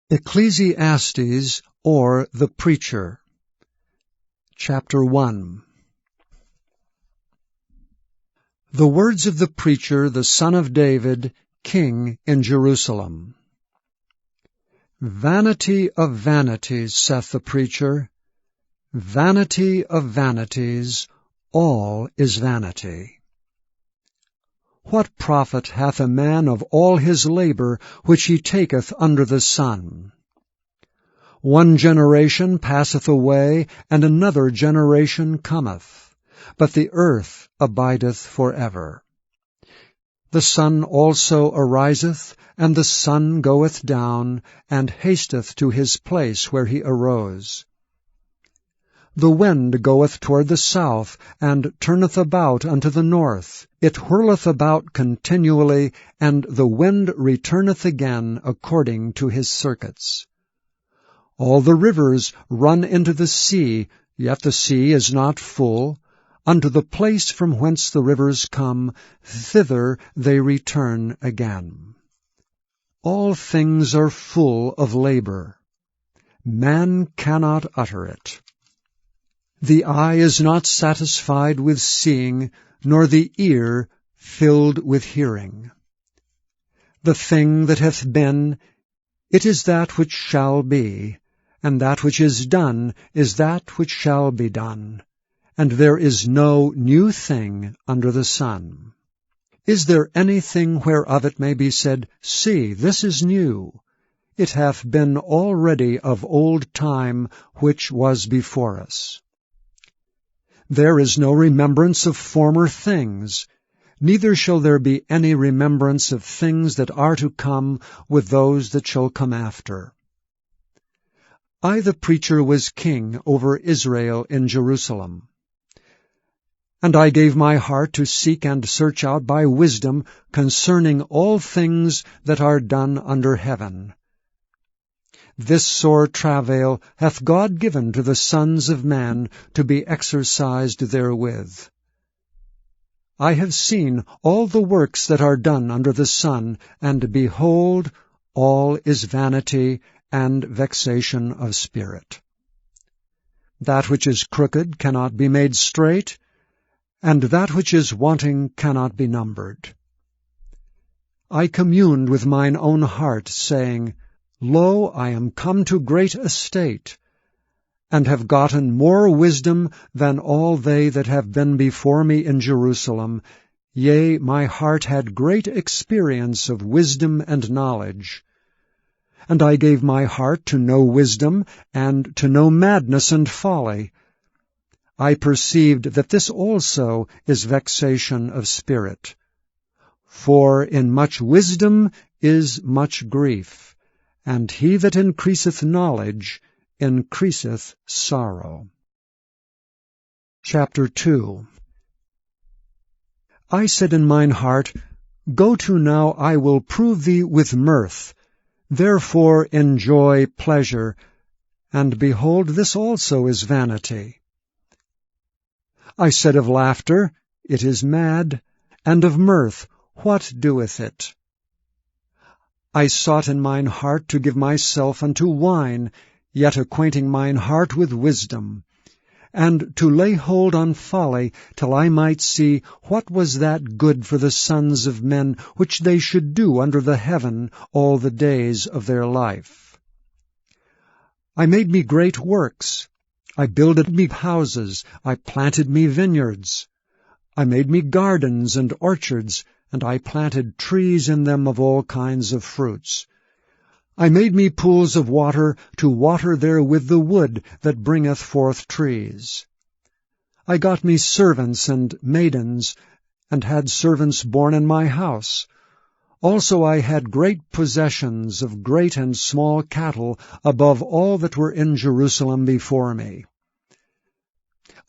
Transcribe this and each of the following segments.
Ecclesiastes, or the Preacher. Chapter 1. The words of the preacher, the son of David, king in Jerusalem. Vanity of vanities, saith the preacher, vanity of vanities, all is vanity. What profit hath a man of all his labor which he taketh under the sun? One generation passeth away, and another generation cometh, but the earth abideth for ever. The sun also ariseth, and the sun goeth down, and hasteth to his place where he arose. The wind goeth toward the south, and turneth about unto the north. It whirleth about continually, and the wind returneth again according to his circuits. All the rivers run into the sea, yet the sea is not full. Unto the place from whence the rivers come, thither they return again. All things are full of labor. Man cannot utter it. The eye is not satisfied with seeing, nor the ear filled with hearing. The thing that hath been, it is that which shall be, and that which is done is that which shall be done, and there is no new thing under the sun. Is there anything whereof it may be said, See, this is new? It hath been already of old time which was before us. There is no remembrance of former things, neither shall there be any remembrance of things that are to come with those that shall come after. I the preacher was king over Israel in Jerusalem. And I gave my heart to seek and search out by wisdom concerning all things that are done under heaven. This sore travail hath God given to the sons of man to be exercised therewith. I have seen all the works that are done under the sun, and behold, all is vanity and vexation of spirit. That which is crooked cannot be made straight, and that which is wanting cannot be numbered. I communed with mine own heart, saying, Lo, I am come to great estate, and have gotten more wisdom than all they that have been before me in Jerusalem. Yea, my heart had great experience of wisdom and knowledge. And I gave my heart to know wisdom, and to know madness and folly. I perceived that this also is vexation of spirit. For in much wisdom is much grief, and he that increaseth knowledge increaseth sorrow. Chapter 2. I said in mine heart, Go to now, I will prove thee with mirth. Therefore enjoy pleasure, and behold, this also is vanity. I said of laughter, It is mad, and of mirth, what doeth it? I sought in mine heart to give myself unto wine, yet acquainting mine heart with wisdom, and to lay hold on folly, till I might see what was that good for the sons of men which they should do under the heaven all the days of their life. I made me great works. I builded me houses. I planted me vineyards. I made me gardens and orchards, and I planted trees in them of all kinds of fruits. I made me pools of water to water therewith the wood that bringeth forth trees. I got me servants and maidens, and had servants born in my house. Also I had great possessions of great and small cattle above all that were in Jerusalem before me.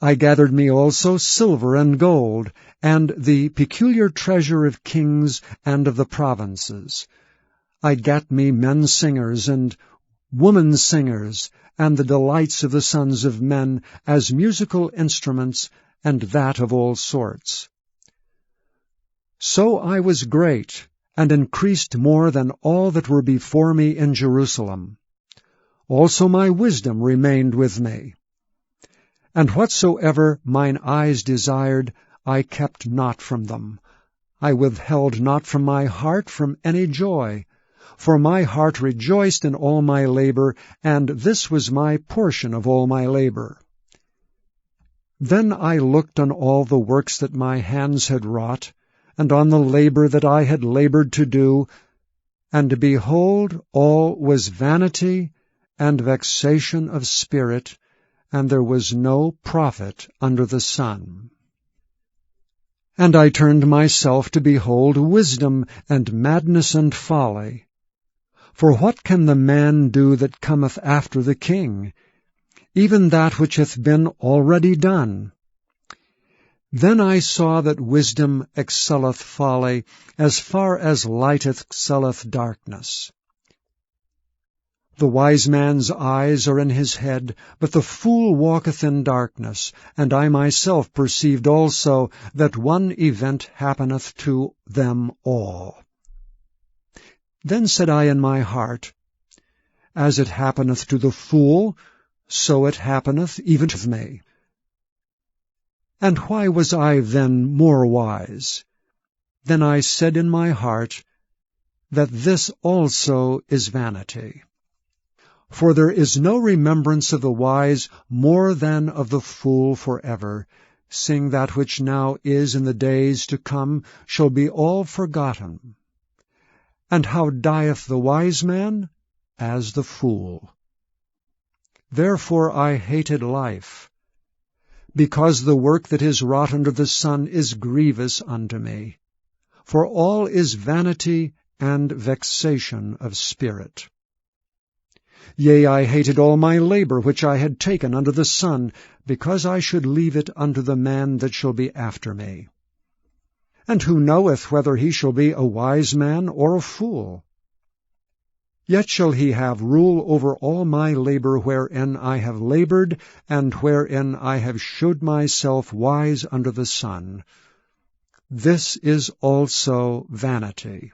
I gathered me also silver and gold, and the peculiar treasure of kings and of the provinces. I gat me men singers and woman singers, and the delights of the sons of men, as musical instruments, and that of all sorts. So I was great, and increased more than all that were before me in Jerusalem. also my wisdom remained with me. And whatsoever mine eyes desired, I kept not from them. I withheld not from my heart from any joy. For my heart rejoiced in all my labor, and this was my portion of all my labor. Then I looked on all the works that my hands had wrought, and on the labor that I had labored to do, and behold, all was vanity and vexation of spirit, and there was no profit under the sun. And I turned myself to behold wisdom and madness and folly. For what can the man do that cometh after the king? Even that which hath been already done. Then I saw that wisdom excelleth folly, as far as light excelleth darkness. The wise man's eyes are in his head, but the fool walketh in darkness. And I myself perceived also that one event happeneth to them all. Then said I in my heart, As it happeneth to the fool, so it happeneth even to me. And why was I then more wise? Then I said in my heart, that this also is vanity. For there is no remembrance of the wise more than of the fool forever, seeing that which now is in the days to come shall be all forgotten. And how dieth the wise man? As the fool. Therefore I hated life, because the work that is wrought under the sun is grievous unto me. For all is vanity and vexation of spirit. Yea, I hated all my labor which I had taken under the sun, because I should leave it unto the man that shall be after me. And who knoweth whether he shall be a wise man or a fool? Yet shall he have rule over all my labor wherein I have labored, and wherein I have shewed myself wise under the sun. This is also vanity.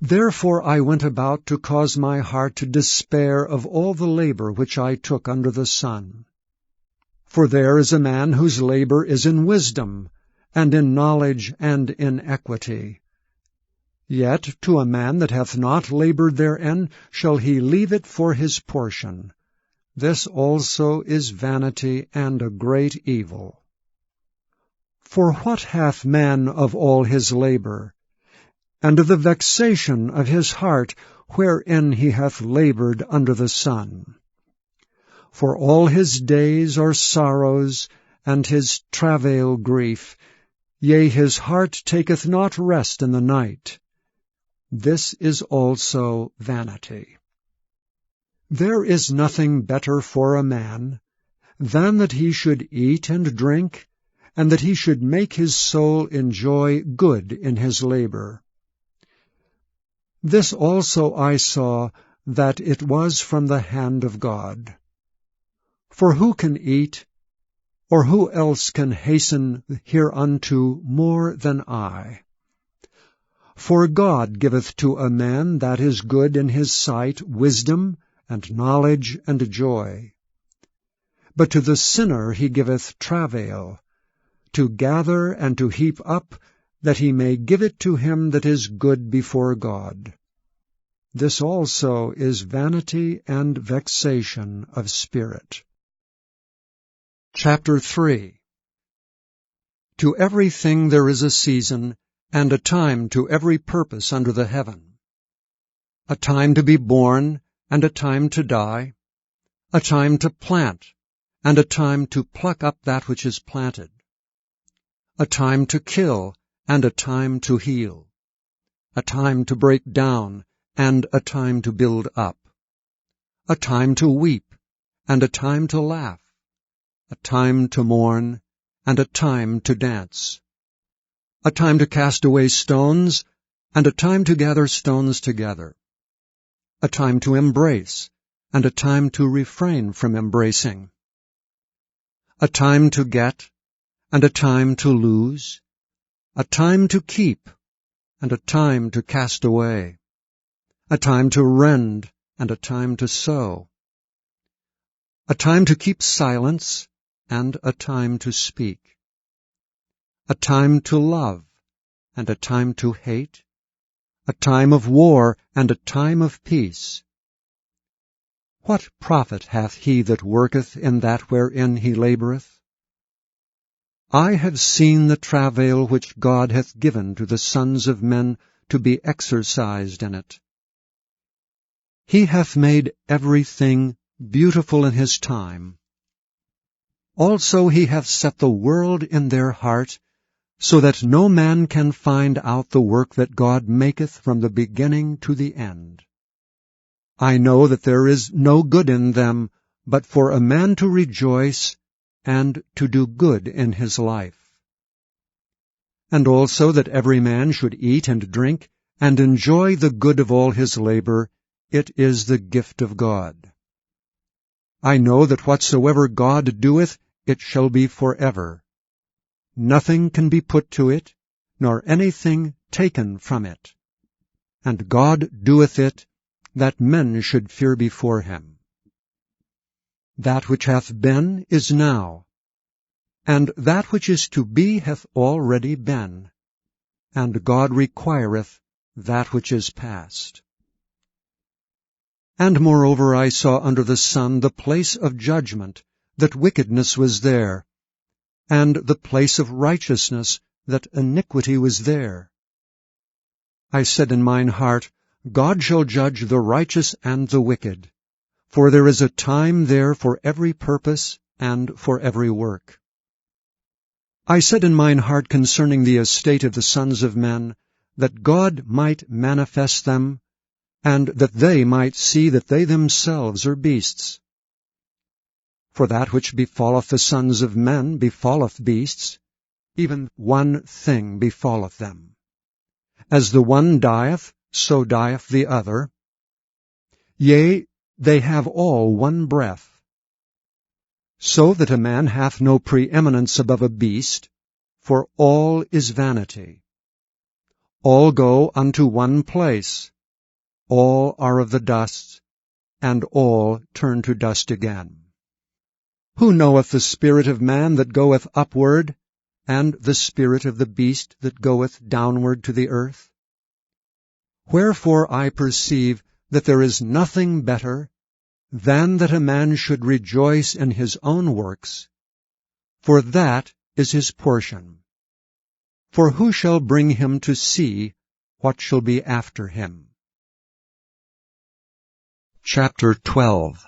Therefore I went about to cause my heart to despair of all the labor which I took under the sun. For there is a man whose labor is in wisdom, and in knowledge, and in equity. Yet to a man that hath not labored therein shall he leave it for his portion. This also is vanity and a great evil. For what hath man of all his labor, and of the vexation of his heart, wherein he hath labored under the sun? For all his days are sorrows, and his travail grief, yea, his heart taketh not rest in the night. This is also vanity. There is nothing better for a man than that he should eat and drink, and that he should make his soul enjoy good in his labor. This also I saw, that it was from the hand of God. For who can eat, or who else can hasten hereunto more than I? For God giveth to a man that is good in his sight wisdom, and knowledge, and joy. But to the sinner he giveth travail, to gather and to heap up, that he may give it to him that is good before God. This also is vanity and vexation of spirit. Chapter 3. To everything there is a season, and a time to every purpose under the heaven. A time to be born, and a time to die. A time to plant, and a time to pluck up that which is planted. A time to kill, and a time to heal. A time to break down, and a time to build up. A time to weep, and a time to laugh. A time to mourn, and a time to dance. A time to cast away stones, and a time to gather stones together. A time to embrace, and a time to refrain from embracing. A time to get, and a time to lose. A time to keep, and a time to cast away. A time to rend, and a time to sow. a time to keep silence and a time to speak, a time to love and a time to hate, a time of war and a time of peace. What profit hath he that worketh in that wherein he laboureth? I have seen the travail which God hath given to the sons of men to be exercised in it. He hath made everything beautiful in his time. Also he hath set the world in their heart, so that no man can find out the work that God maketh from the beginning to the end. I know that there is no good in them, but for a man to rejoice and to do good in his life. And also that every man should eat and drink, and enjoy the good of all his labor. It is the gift of God. I know that whatsoever God doeth, it shall be forever. Nothing can be put to it, nor anything taken from it. And God doeth it, that men should fear before him. That which hath been is now, and that which is to be hath already been, and God requireth that which is past. And moreover I saw under the sun the place of judgment, that wickedness was there, and the place of righteousness, that iniquity was there. I said in mine heart, God shall judge the righteous and the wicked, for there is a time there for every purpose and for every work. I said in mine heart concerning the estate of the sons of men, that God might manifest them, and that they might see that they themselves are beasts. For that which befalleth the sons of men befalleth beasts, even one thing befalleth them. As the one dieth, so dieth the other. Yea, they have all one breath. So that a man hath no preeminence above a beast, for all is vanity. All go unto one place. All are of the dust, and all turn to dust again. Who knoweth the spirit of man that goeth upward, and the spirit of the beast that goeth downward to the earth? Wherefore I perceive that there is nothing better than that a man should rejoice in his own works, for that is his portion. For who shall bring him to see what shall be after him? Chapter 12.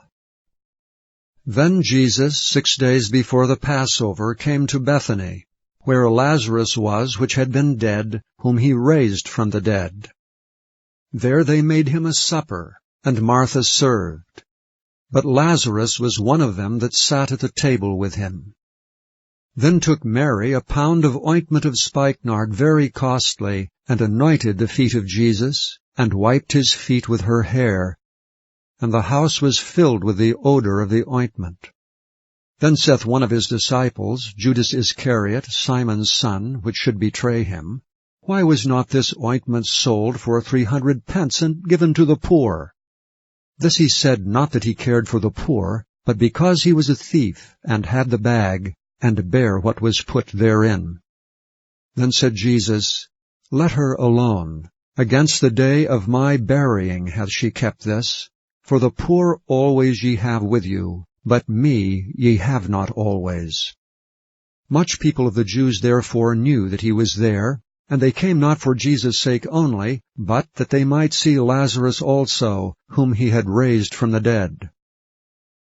Then Jesus, 6 days before the Passover, came to Bethany, where Lazarus was, which had been dead, whom he raised from the dead. There they made him a supper, and Martha served. But Lazarus was one of them that sat at the table with him. Then took Mary a pound of ointment of spikenard very costly, and anointed the feet of Jesus, and wiped his feet with her hair. And the house was filled with the odor of the ointment. Then saith one of his disciples, Judas Iscariot, Simon's son, which should betray him, Why was not this ointment sold for 300 pence and given to the poor? This he said not that he cared for the poor, but because he was a thief, and had the bag, and bare what was put therein. Then said Jesus, Let her alone. Against the day of my burying hath she kept this. For the poor always ye have with you, but me ye have not always. Much people of the Jews therefore knew that he was there, and they came not for Jesus' sake only, but that they might see Lazarus also, whom he had raised from the dead.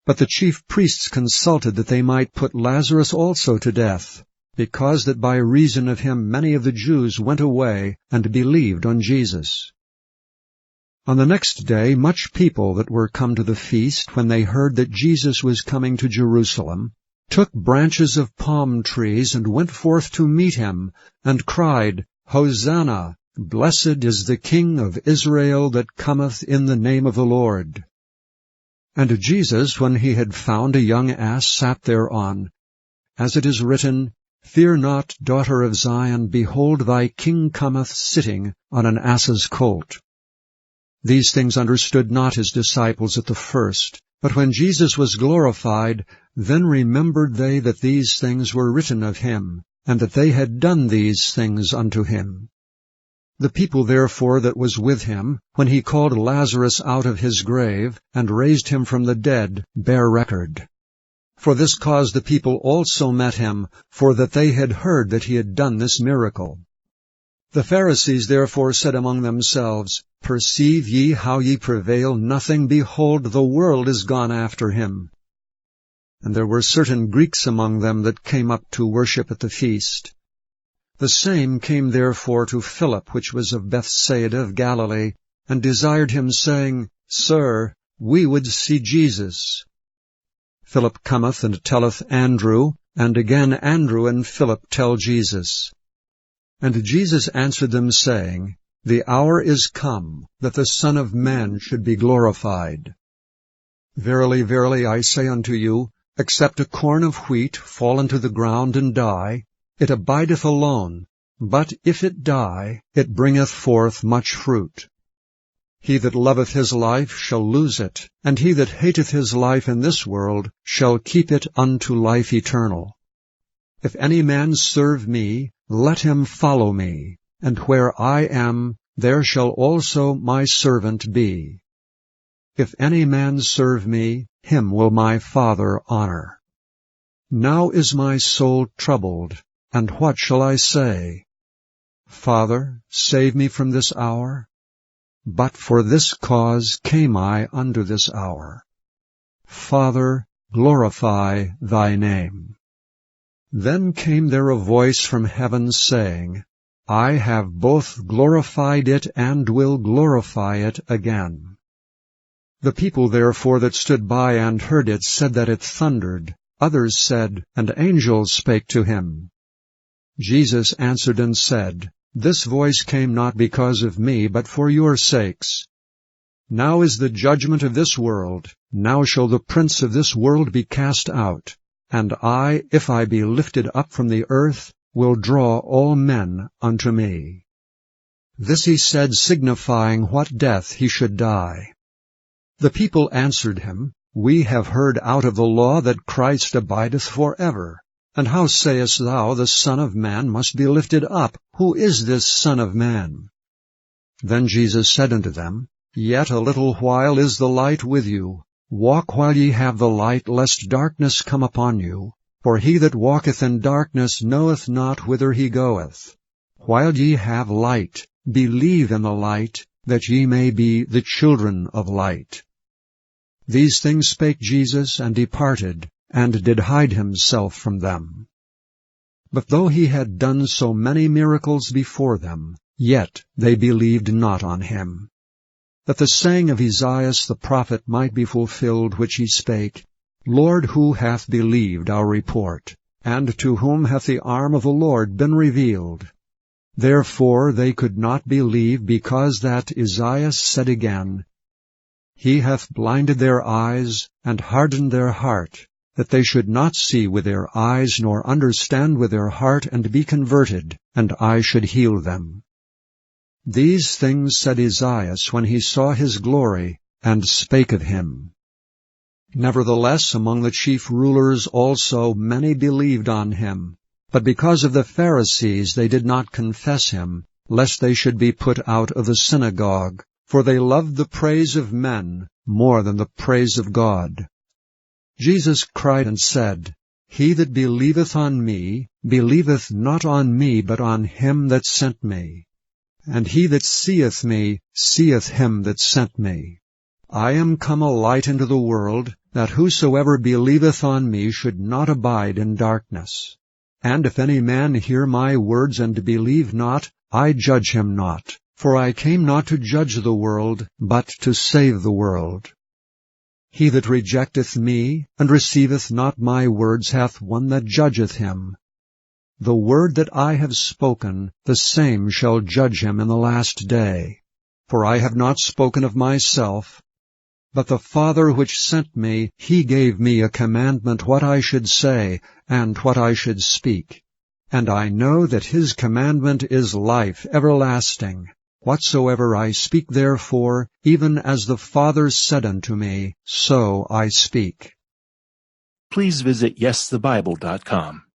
But the chief priests consulted that they might put Lazarus also to death, because that by reason of him many of the Jews went away and believed on Jesus. On the next day much people that were come to the feast, when they heard that Jesus was coming to Jerusalem, took branches of palm trees, and went forth to meet him, and cried, Hosanna! Blessed is the King of Israel that cometh in the name of the Lord. And Jesus, when he had found a young ass, sat thereon. As it is written, Fear not, daughter of Zion, behold, thy King cometh sitting on an ass's colt. These things understood not his disciples at the first, But when Jesus was glorified, then remembered they that these things were written of him, and that they had done these things unto him. The people therefore that was with him, when he called Lazarus out of his grave, and raised him from the dead, bear record. For this cause the people also met him, for that they had heard that he had done this miracle. The Pharisees therefore said among themselves, Perceive ye how ye prevail nothing? Behold, the world is gone after him. And there were certain Greeks among them that came up to worship at the feast. The same came therefore to Philip, which was of Bethsaida of Galilee, and desired him, saying, Sir, we would see Jesus. Philip cometh and telleth Andrew, and again Andrew and Philip tell Jesus. And Jesus answered them, saying, The hour is come, that the Son of Man should be glorified. Verily, verily, I say unto you, except a corn of wheat fall into the ground and die, it abideth alone, but if it die, it bringeth forth much fruit. He that loveth his life shall lose it, and he that hateth his life in this world shall keep it unto life eternal. If any man serve me, let him follow me, and where I am, there shall also my servant be. If any man serve me, him will my Father honor. Now is my soul troubled, and what shall I say? Father, save me from this hour. But for this cause came I unto this hour. Father, glorify thy name. Then came there a voice from heaven, saying, I have both glorified it and will glorify it again. The people therefore that stood by and heard it said that it thundered. Others said, An angel spake to him. Jesus answered and said, This voice came not because of me, but for your sakes. Now is the judgment of this world. Now shall the prince of this world be cast out. And I, if I be lifted up from the earth, will draw all men unto me. This he said, signifying what death he should die. The people answered him, We have heard out of the law that Christ abideth forever. And how sayest thou, the Son of Man must be lifted up? Who is this Son of Man? Then Jesus said unto them, Yet a little while is the light with you. Walk while ye have the light, lest darkness come upon you. For he that walketh in darkness knoweth not whither he goeth. While ye have light, believe in the light, that ye may be the children of light. These things spake Jesus, and departed, and did hide himself from them. But though he had done so many miracles before them, yet they believed not on him. That the saying of Esaias the prophet might be fulfilled, which he spake, Lord, who hath believed our report? And to whom hath the arm of the Lord been revealed? Therefore they could not believe, because that Esaias said again, He hath blinded their eyes, and hardened their heart, that they should not see with their eyes, nor understand with their heart, and be converted, and I should heal them. These things said Esaias when he saw his glory, and spake of him. Nevertheless, among the chief rulers also many believed on him. But because of the Pharisees they did not confess him, lest they should be put out of the synagogue. For they loved the praise of men more than the praise of God. Jesus cried and said, He that believeth on me, believeth not on me, but on him that sent me. And he that seeth me, seeth him that sent me. I am come a light into the world, that whosoever believeth on me should not abide in darkness. And if any man hear my words and believe not, I judge him not. For I came not to judge the world, but to save the world. He that rejecteth me, and receiveth not my words, hath one that judgeth him. The word that I have spoken, the same shall judge him in the last day. For I have not spoken of myself, but the Father which sent me, he gave me a commandment what I should say, and what I should speak. And I know that his commandment is life everlasting. Whatsoever I speak therefore, even as the Father said unto me, so I speak. Please visit YesTheBible.com.